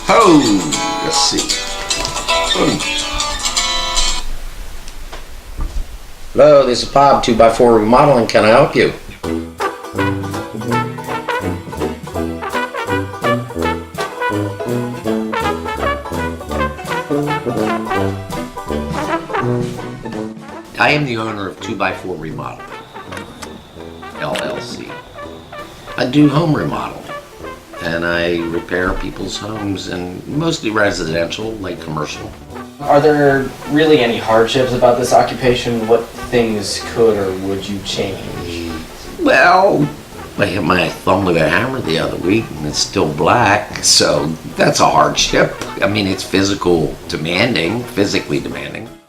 Oh, let's see. Hello, this is Bob, 2x4 Remodeling. Can I help you? I am the owner of 2x4 Remodeling, LLC. I do home remodeling, and I repair people's homes, and mostly residential, like commercial. Are there really any hardships about this occupation? What things could or would you change? Well, I hit my thumb with a hammer the other week, and it's still black, so that's a hardship. I mean, it's physically demanding.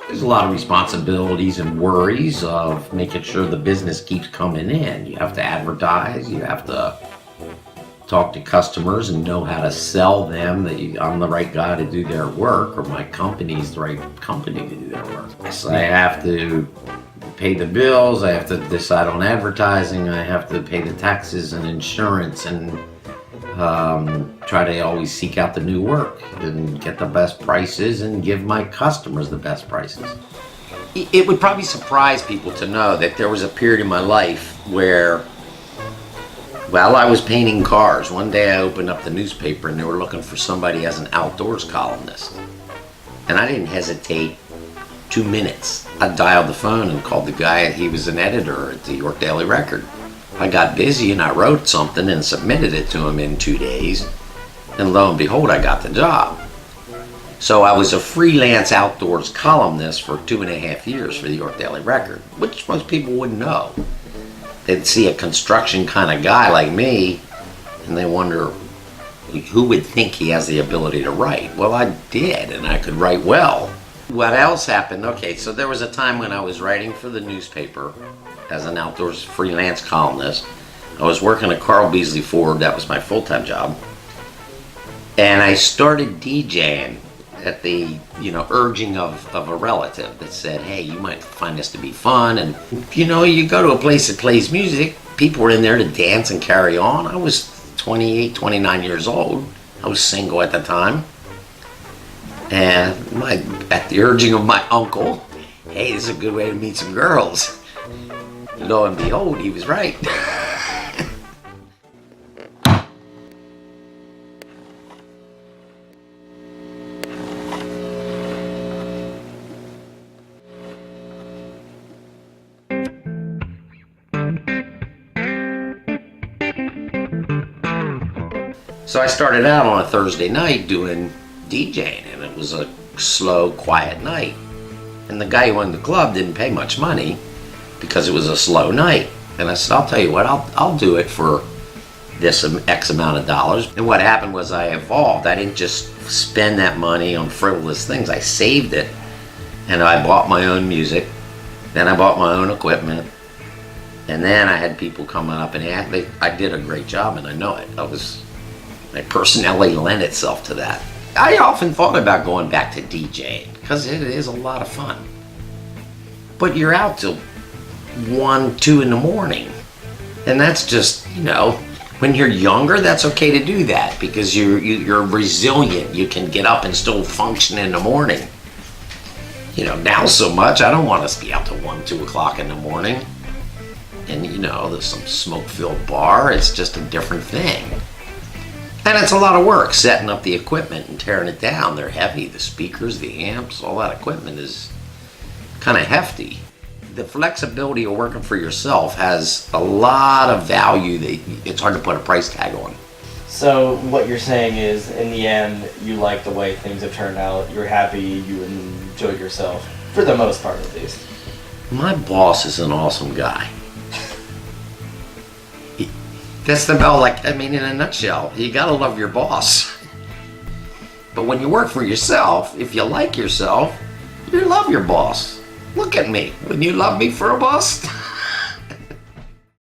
There's a lot of responsibilities and worries of making sure the business keeps coming in. You have to advertise, you have to talk to customers and know how to sell them that I'm the right guy to do their work, or my company's the right company to do their work. So I have to pay the bills, I have to decide on advertising, I have to pay the taxes and insurance, and try to always seek out the new work and get the best prices and give my customers the best prices. It would probably surprise people to know that there was a period in my life where, while I was painting cars, one day I opened up the newspaper and they were looking for somebody as an outdoors columnist. And I didn't hesitate 2 minutes. I dialed the phone and called the guy. He was an editor at the York Daily Record. I got busy and I wrote something and submitted it to him in 2 days. And lo and behold, I got the job. So I was a freelance outdoors columnist for 2.5 years for the York Daily Record, which most people wouldn't know. They'd see a construction kind of guy like me, and they wonder, who would think he has the ability to write? Well, I did, and I could write well. What else happened? Okay, so there was a time when I was writing for the newspaper as an outdoors freelance columnist. I was working at Carl Beasley Ford, that was my full-time job. And I started DJing at the, urging of a relative that said, hey, you might find this to be fun. And, you go to a place that plays music, people were in there to dance and carry on. I was 28, 29 years old. I was single at the time. And at the urging of my uncle, hey, this is a good way to meet some girls. Lo and behold, he was right. So I started out on a Thursday night doing DJing, and it was a slow, quiet night. And the guy who owned the club didn't pay much money because it was a slow night. And I said, I'll tell you what, I'll do it for this X amount of dollars. And what happened was I evolved. I didn't just spend that money on frivolous things. I saved it, and I bought my own music. Then I bought my own equipment. And then I had people coming up and I did a great job, and I know it. My personality lent itself to that. I often thought about going back to DJing because it is a lot of fun. But you're out till 1, 2 in the morning. And that's just, when you're younger, that's okay to do that because you're resilient. You can get up and still function in the morning. Now so much, I don't want to be out till 1, 2 o'clock in the morning. And there's some smoke-filled bar. It's just a different thing. And it's a lot of work setting up the equipment and tearing it down. They're heavy, the speakers, the amps, all that equipment is kind of hefty. The flexibility of working for yourself has a lot of value that it's hard to put a price tag on. So what you're saying is, in the end, you like the way things have turned out, you're happy, you enjoyed yourself, for the most part at least. My boss is an awesome guy. That's in a nutshell, you gotta love your boss. But when you work for yourself, if you like yourself, you love your boss. Look at me, wouldn't you love me for a boss?